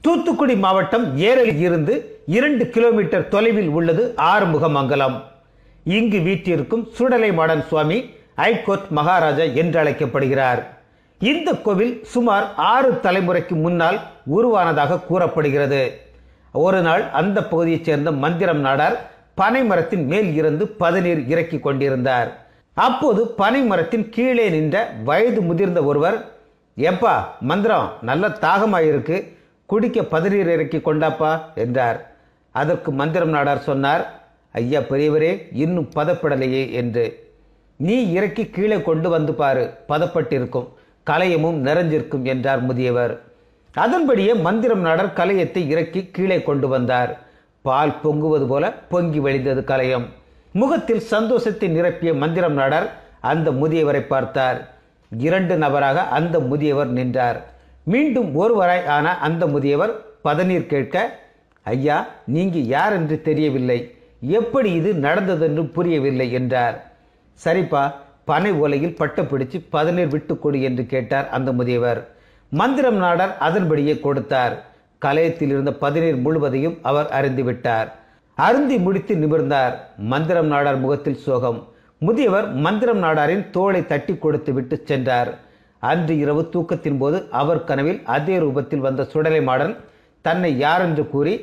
தூத்துக்குடி மாவட்டம் ஏரலில் இருந்து 2 கிலோமீட்டர் தொலைவில் உள்ளது ஆறுமுகமங்கலம். இங்கு வீற்றிருக்கும் சுடலைமாடன் சுவாமி ஐகோர்ட் மகாராஜா என்று அழைக்கப்படுகிறார். இந்த கோவில் சுமார் 6 தலைமுறைக்கு முன்னால் உருவானதாக கூறப்படுகிறது. ஒரு நாள் அந்த பகுதியைச் சேர்ந்த மந்திரம் நாடார் பனை மரத்தின் மேல் இருந்து பதநீர் இறக்கி கொண்டிருந்தார். அப்போது பனை மரத்தின் கீழே நின்ற வயது முதிர்ந்த ஒருவர், "ஏப்பா மந்திரம், நல்ல தாகமாயிருக்கு, குடிக்க பதநீர் இறக்கி கொண்டாப்பா" என்றார். அதற்கு மந்திரம் நாடார் சொன்னார், "ஐயா பெரியவரே, இன்னும் பதப்படலையே" என்று. "நீ இறக்கி கீழே கொண்டு வந்து பாரு, பதப்பட்டிருக்கும், கலையமும் நிறைஞ்சிருக்கும்" என்றார் முதியவர். அதன்படியே மந்திரம் நாடர் கலையத்தை இறக்கி கீழே கொண்டு வந்தார். பால் பொங்குவது போல பொங்கி வழிந்தது கலையம். முகத்தில் சந்தோஷத்தை நிரப்பிய மந்திரம் நாடர் அந்த முதியவரை பார்த்தார். 2 நபராக அந்த முதியவர் நின்றார். மீண்டும் ஒருவராய் ஆன அந்த முதியவர் பதநீர் கேட்க, "ஐயா, நீங்க யார் என்று தெரியவில்லை, எப்படி இது நடந்ததென்று புரியவில்லை" என்றார். "சரிப்பா, பனை ஓலையில் பட்ட பிடிச்சு பதநீர் விட்டு கொடு" என்று கேட்டார் அந்த முதியவர். மந்திரம் நாடர் அதன்படியே கொடுத்தார். கலையத்தில் இருந்த பதநீர் முழுவதையும் அவர் அருந்திவிட்டார். அருந்தி முடித்து நிமிர்ந்தார். மந்திரம் நாடார் முகத்தில் சோகம். முதியவர் மந்திரம் நாடாரின் தோளை தட்டி கொடுத்து விட்டு சென்றார். அன்று இரவு தூக்கத்தின் போது அவர் கனவில் அதே ரூபத்தில் வந்த சுடலைமாடன் தன்னை யாரென்று கூறி,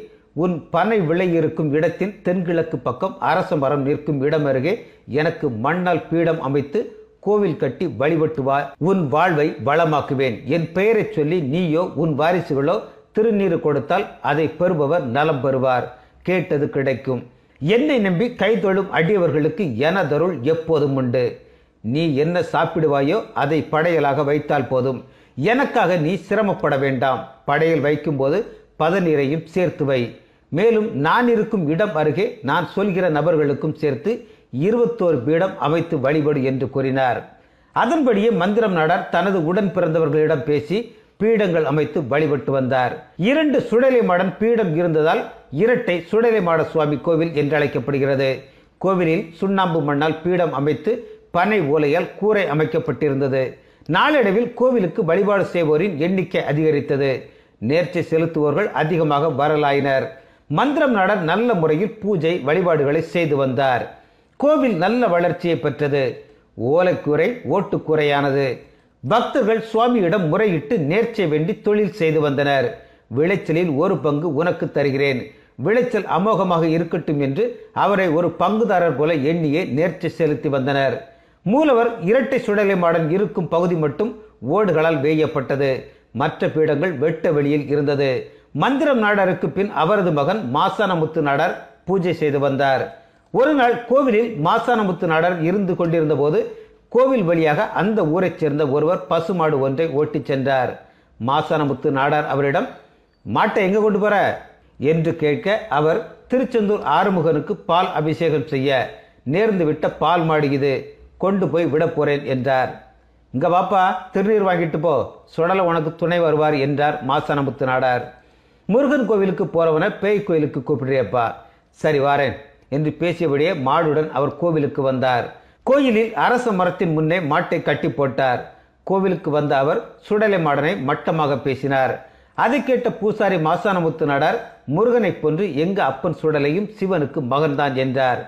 "உன் பனை விளை இருக்கும் இடத்தின் தென்கிழக்கு பக்கம் அரச மரம் நிற்கும் இடம் அருகே எனக்கு மண்ணால் பீடம் அமைத்து கோவில் கட்டி வழிபட்டு வா, உன் வாழ்வை வளமாக்குவேன். என் பெயரை சொல்லி நீயோ உன் வாரிசுகளோ திருநீறு கொடுத்தால் அதை பெறுபவர் நலம் பெறுவார், கேட்டது கிடைக்கும். என்னை நம்பி கைதொழும் அடியவர்களுக்கு எனதருள் எப்போதும் உண்டு. நீ என்ன சாப்பிடுவாயோ அதை படையலாக வைத்தால் போதும். எனக்காக நீ சிரமப்பட வேண்டாம். படையல் வைக்கும் போது பதநீரையும் சேர்த்து வை. மேலும் நான் இருக்கும் இடம் அருகே நான் சொல்கிற நபர்களுக்கும் சேர்த்து 21 பீடம் அமைத்து வழிபடு" என்று கூறினார். அதன்படியே மந்திரம் நாடார் தனது உடன் பிறந்தவர்களிடம் பேசி பீடங்கள் அமைத்து வழிபட்டு வந்தார். 2 சுடலைமாடன் பீடம் இருந்ததால் இரட்டை சுடலைமாட சுவாமி கோவில் என்று அழைக்கப்படுகிறது. கோவிலில் சுண்ணாம்பு மண்ணால் பீடம் அமைத்து பனை ஓலையால் கூரை அமைக்கப்பட்டிருந்தது. நாளடைவில் கோவிலுக்கு வழிபாடு செய்வோரின் எண்ணிக்கை அதிகரித்தது. நேர்ச்சை செலுத்துவோர்கள் அதிகமாக வரலாயினர். மந்திரம் நாடர் நல்ல முறையில் பூஜை வழிபாடுகளை செய்து வந்தார். கோவில் நல்ல வளர்ச்சியை பெற்றது. ஓலைக்கூரை ஓட்டுக்கூரையானது. பக்தர்கள் சுவாமியிடம் முறையிட்டு நேர்ச்சை வேண்டி தொழில் செய்து வந்தனர். விளைச்சலில் 1 பங்கு உனக்கு தருகிறேன், விளைச்சல் அமோகமாக இருக்கட்டும் என்று அவரை ஒரு பங்குதாரர் போல எண்ணியே நேர்ச்சை செலுத்தி வந்தனர். மூலவர் இரட்டை சுடலைமாடன் இருக்கும் பகுதி மட்டும் ஓடுகளால் வேயப்பட்டது. மற்ற பீடங்கள் வெட்ட வெளியில் இருந்தது. மந்திரம் நாடாருக்கு பின் அவரது மகன் மாசானமுத்து நாடார் பூஜை செய்து வந்தார். ஒரு நாள் கோவிலில் மாசானமுத்து நாடார் இருந்து கொண்டிருந்த போது கோவில் வழியாக அந்த ஊரைச் சேர்ந்த ஒருவர் பசுமாடு ஒன்றை ஓட்டிச் சென்றார். மாசானமுத்து நாடார் அவரிடம், "மாட்டை எங்க கொண்டு போற?" என்று கேட்க, அவர், "திருச்செந்தூர் ஆறுமுகனுக்கு பால் அபிஷேகம் செய்ய நேர்ந்து விட்ட பால் மாடு இது, கொண்டு போய் விட போறேன்" என்றார். "இங்க வாப்பா, திருநீர் வாங்கிட்டு போ, சுடலை உனக்கு துணை வருவார்" என்றார் மாசானமுத்து நாடார். "முருகன் கோவிலுக்கு போறவன பேய் கோயிலுக்கு கூப்பிடுறியப்பா." "சரி வாரேன்" என்று பேசியபடியே மாடுடன் அவர் கோவிலுக்கு வந்தார். கோயிலில் அரச மரத்தின் முன்னே மாட்டை கட்டி போட்டார். கோவிலுக்கு வந்த அவர் சுடலை மாடனை மட்டமாக பேசினார். அதை கேட்ட பூசாரி மாசானமுத்து நாடார், "முருகனை போன்று எங்க அப்பன் சுடலையும் சிவனுக்கு மகன்தான்" என்றார்.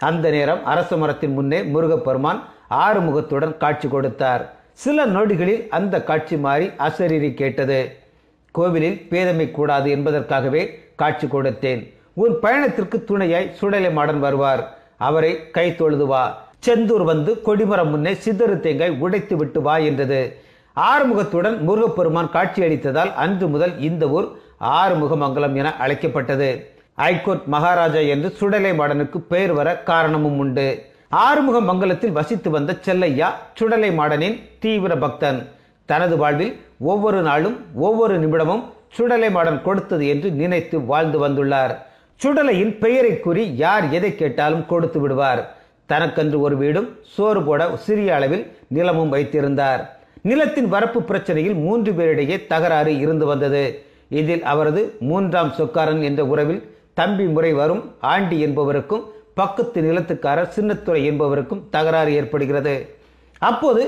அந்த நேரம் அரச மரத்தின் முன்னே முருகப்பெருமான் ஆறுமுகத்துடன் காட்சி கொடுத்தார். சில நொடிகளில் அந்த காட்சி மாறி அசரீரி கேட்டது. "கோவிலில் பேதமை கூடாது என்பதற்காகவே காட்சி கொடுத்தேன். உன் பயணத்திற்கு துணையாய் சுடலை மாடன் வருவார், அவரை கை தொழுது வா. செந்தூர் வந்து கொடிமரம் முன்னே சிதறு தேங்காய் உடைத்து விட்டு வா" என்றது. ஆறுமுகத்துடன் முருகப்பெருமான் காட்சியளித்ததால் அன்று முதல் இந்த ஊர் ஆறுமுகமங்கலம் என அழைக்கப்பட்டது. ஐகோர்ட் மகாராஜா என்று சுடலைமாடனுக்கு பெயர் வர காரணமும் உண்டு. ஆறுமுகமங்கலத்தில் வசித்து வந்த செல்லையா சுடலைமாடனின் தீவிர பக்தன். தனது வாழ்வில் ஒவ்வொரு நாளும் ஒவ்வொரு நிமிடமும் சுடலைமாடன் கொடுத்தது என்று நினைத்து வாழ்ந்து வந்துள்ளார். சுடலையின் பெயரை கூறி யார் எதை கேட்டாலும் கொடுத்து விடுவார். தனக்கென்று ஒரு வீடும் சோறு போட சிறிய அளவில் நிலமும் வைத்திருந்தார். நிலத்தின் வரப்பு பிரச்சனையில் 3 பேரிடையே தகராறு இருந்து வந்தது. இதில் அவரது 3ஆம் சொக்காரன் என்ற உறவில் தம்பி முறை வரும் ஆண்டி என்பவருக்கும் பக்கத்து நிலத்துக்காரர் சின்னத்துறை என்பவருக்கும் தகராறு ஏற்படுகிறது. அப்போது,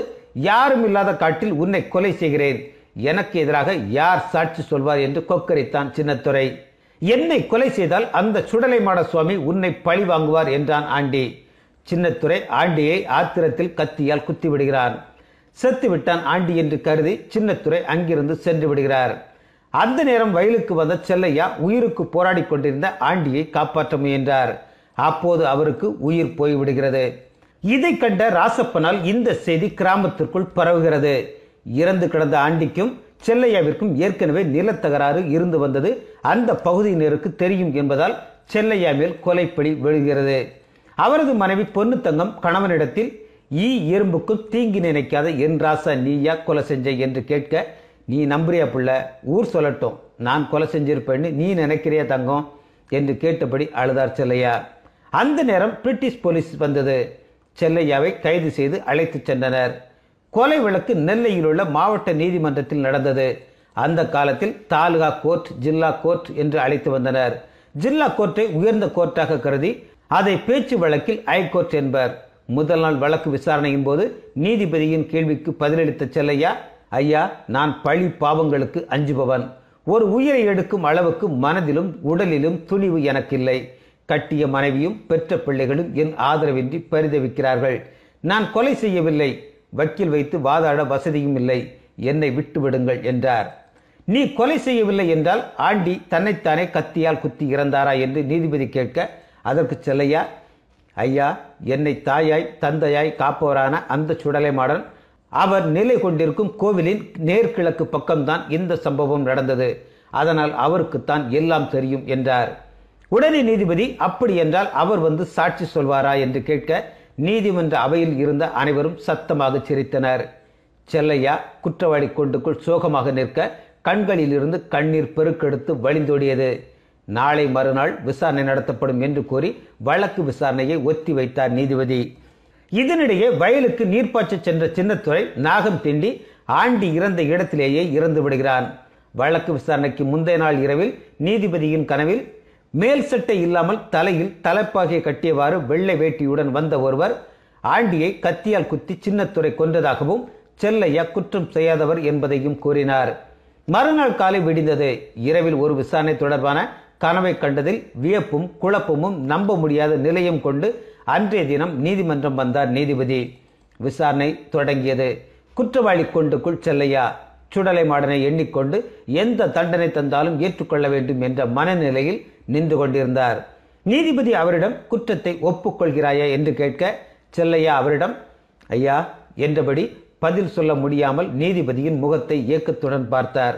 "யாரும் இல்லாத காட்டில் உன்னை கொலை செய்கிறேன், எனக்கு எதிராக யார் சாட்சி சொல்வார் என்று கொக்கரித்தான் சின்னத்துரை. என்னை கொலை செய்தால் அந்த சுடலைமாட சுவாமி உன்னை பழி வாங்குவார் என்றான் ஆண்டி. சின்னத்துரை ஆண்டியை ஆத்திரத்தில் கத்தியால் குத்தி விடுகிறான். செத்து விட்டான் ஆண்டி என்று கருதி சின்னத்துரை அங்கிருந்து சென்று விடுகிறார். அந்த நேரம் வயலுக்கு வந்த செல்லையா உயிருக்கு போராடி கொண்டிருந்த ஆண்டியை காப்பாற்ற முயன்றார். அப்போது அவருக்கு உயிர் போய்விடுகிறது. இதை கண்ட ராசப்பனால் இந்த செய்தி கிராமத்திற்குள் பரவுகிறது. இறந்து கிடந்த ஆண்டிக்கும் செல்லையாவிற்கும் ஏற்கனவே நிலத்தகராறு இருந்து வந்தது அந்த பகுதியினருக்கு தெரியும் என்பதால் செல்லையா மேல் கொலைப்பழி விழுகிறது. அவரது மனைவி பொன்னுத்தங்கம் கணவனிடத்தில் ஈ எறும்புக்கும் தீங்கி நினைக்காத என் ராசா நீயா கொலை செஞ்ச என்று கேட்க, நீ நம்புறியா புள்ள, ஊர் சொல்லட்டும், நான் கொலை செஞ்சிருப்பேன்னு நீ நினைக்கிறியா தங்கம் என்று கேட்டபடி அழுதார் செல்லையா. அந்த நேரம் பிரிட்டிஷ் போலீஸ் வந்தது. செல்லையாவை கைது செய்து அழைத்து சென்றனர். கொலை வழக்கு நெல்லையில் உள்ள மாவட்ட நீதிமன்றத்தில் நடந்தது. அந்த காலத்தில் தாலுகா கோர்ட், ஜில்லா கோர்ட் என்று அழைத்து வந்தனர். ஜில்லா கோர்ட்டை உயர்ந்த கோர்ட்டாக கருதி அதை பேச்சு வழக்கில் ஹைகோர்ட் என்பர். முதல் நாள் வழக்கு விசாரணையின் போது நீதிபதியின் கேள்விக்கு பதிலளித்த செல்லையா, ஐயா, நான் பழி பாவங்களுக்கு அஞ்சுபவன். ஒரு உயிரை எடுக்கும் அளவுக்கு மனதிலும் உடலிலும் துணிவு எனக்கில்லை. கட்டிய மனைவியும் பெற்ற பிள்ளைகளும் என் ஆதரவின்றி பரிதவிக்கிறார்கள். நான் கொலை செய்யவில்லை. வக்கீல் வைத்து வாதாட வசதியும் இல்லை. என்னை விட்டு விடுங்கள் என்றார். நீ கொலை செய்யவில்லை என்றால் ஆண்டி தன்னைத்தானே கத்தியால் குத்தி இறந்தாரா என்று நீதிபதி கேட்க, அதற்கு செல்லையா, ஐயா, என்னை தாயாய் தந்தையாய் காப்பவரான அந்த சுடலைமாடன் அவர் நிலை கொண்டிருக்கும் கோவிலின் நேர்கிழக்கு பக்கம்தான் இந்த சம்பவம் நடந்தது. அதனால் அவருக்குத்தான் எல்லாம் தெரியும் என்றார். உடனே நீதிபதி, அப்படி என்றால் அவர் வந்து சாட்சி சொல்வாரா என்று கேட்க, நீதிமன்ற அவையில் இருந்த அனைவரும் சத்தமாக சிரித்தனர். செல்லையா குற்றவாளி கூண்டுக்குள் சோகமாக நிற்க கண்களில் இருந்து கண்ணீர் பெருக்கெடுத்து வழிந்தோடியது. நாளை மறுநாள் விசாரணை நடத்தப்படும் என்று கூறி வழக்கு விசாரணையை ஒத்தி வைத்தார் நீதிபதி. இதனிடையே வயலுக்கு நீர்ப்பாய்ச்ச சென்ற சின்னத்துரை நாகம் தீண்டி ஆண்டி இறந்த இடத்திலேயே இறந்து விடுகிறான். வழக்கு விசாரணைக்கு முந்தைய நாள் இரவில் நீதிபதியின் கனவில் மேல் சட்டை இல்லாமல் தலையில் தலைப்பாகை கட்டியவாறு வெள்ளை வேட்டியுடன் வந்த ஒருவர் ஆண்டியை கத்தியால் குத்தி சின்னத்துரை கொன்றதாகவும் செல்லையா குற்றம் செய்யாதவர் என்பதையும் கூறினார். மறுநாள் காலை விடிந்தது. இரவில் ஒரு விசாரணை தொடர்பான கனவை கண்டதில் வியப்பும் குழப்பமும் நம்ப முடியாத நிலையம் கொண்டு அன்றைய தினம் நீதிமன்றம் வந்தார் நீதிபதி. விசாரணை தொடங்கியது. குற்றவாளி கூண்டுக்குள் செல்லையா சுடலைமாடனை எண்ணிக்கொண்டு எந்த தண்டனை தந்தாலும் ஏற்றுக்கொள்ள வேண்டும் என்ற மனநிலையில் நின்று கொண்டிருந்தார். நீதிபதி அவரிடம் குற்றத்தை ஒப்புக்கொள்கிறாயா என்று கேட்க, செல்லையா அவரிடம் ஐயா என்றபடி பதில் சொல்ல முடியாமல் நீதிபதியின் முகத்தை ஏக்கத்துடன் பார்த்தார்.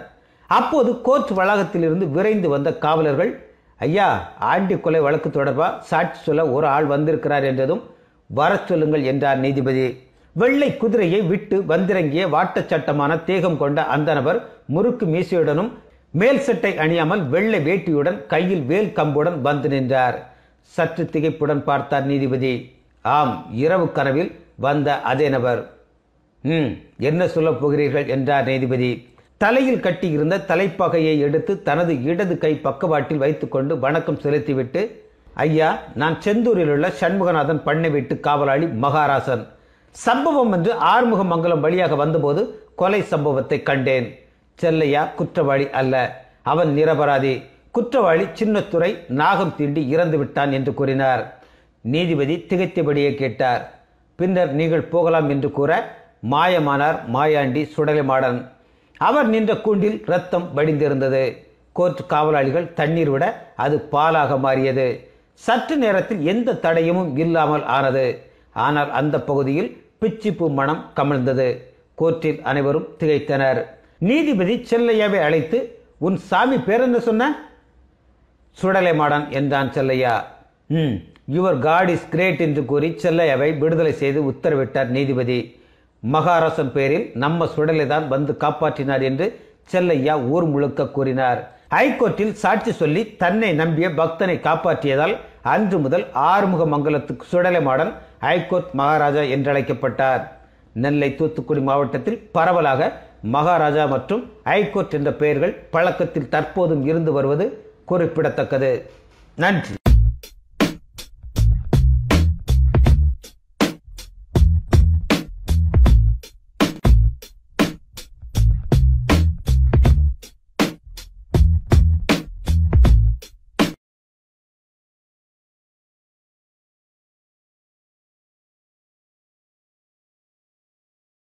அப்போது கோர்ட் வளாகத்திலிருந்து விரைந்து வந்த காவலர்கள், ஐயா, ஆண்டி கொலை வழக்கு தொடர்பா சாட்சி சொல்ல ஒரு ஆள் வந்திருக்கிறார் என்றதும் வரச் சொல்லுங்கள் என்றார் நீதிபதி. வெள்ளை குதிரையை விட்டு வந்திறங்கிய வாட்டச்சட்டமான தேகம் கொண்ட அந்த நபர் முறுக்கு மீசையுடனும் மேல் சட்டை அணியாமல் வெள்ளை வேட்டியுடன் கையில் வேல் கம்புடன் வந்து நின்றார். சற்று திகைப்புடன் பார்த்தார் நீதிபதி. ஆம், இரவு கனவில் வந்த அதே நபர். என்ன சொல்ல போகிறீர்கள் என்றார் நீதிபதி. தலையில் கட்டியிருந்த தலைப்பாகையை எடுத்து தனது இடது கை பக்கவாட்டில் வைத்துக்கொண்டு வணக்கம் செலுத்திவிட்டு, ஐயா, நான் செந்தூரில் உள்ள சண்முகநாதன் பண்ணை வீட்டு காவலாளி மகாராசன். சம்பவம் என்று ஆறுமுகமங்கலம் வழியாக வந்தபோது கொலை சம்பவத்தை கண்டேன். செல்லையா குற்றவாளி அல்ல, அவன் நிரபராதி. குற்றவாளி சின்னத்துரை நாகம் தீண்டி இறந்து விட்டான் என்று கூறினார். நீதிபதி திகைத்தபடியே கேட்டார். பின்னர் நீங்கள் போகலாம் என்று கூற மாயமானார் மாயாண்டி சுடலைமாடன். அவர் நின்ற கூண்டில் ரத்தம் வடிந்திருந்தது. கோர்ட் காவலாளிகள் தண்ணீர் விட அது பாலாக மாறியது. சற்று நேரத்தில் எந்த தடயமும் இல்லாமல் ஆனது. ஆனால் அந்த பகுதியில் பிச்சிப்பூ மனம் கமழ்ந்தது. கோர்ட்டில் அனைவரும் திகைத்தனர். நீதிபதி செல்லையாவை அழைத்து, உன் சாமி பேர் என்ன சொன்ன? சுடலைமாடன் என்றான் Chellaiah. Your God is great என்று கூறி செல்லையாவை விடுதலை செய்து உத்தரவிட்டார் நீதிபதி. மகாராசன் பேரில் நம்ம சுடலை தான் வந்து காப்பாற்றினார் என்று செல்லையா ஊர் முழுக்க கூறினார். ஹைகோர்ட்டில் சாட்சி சொல்லி தன்னை நம்பிய பக்தனை காப்பாற்றியதால் அன்று முதல் ஆறுமுகமங்கலத்துக்கு சுடலைமாடன் ஹைகோர்ட் மகாராஜா என்றழைக்கப்பட்டார். நெல்லை, தூத்துக்குடி மாவட்டத்தில் பரவலாக மகாராஜா மற்றும் ஹைகோர்ட் என்ற பெயர்கள் பழக்கத்தில் தற்போதும் இருந்து வருவது குறிப்பிடத்தக்கது. நன்றி.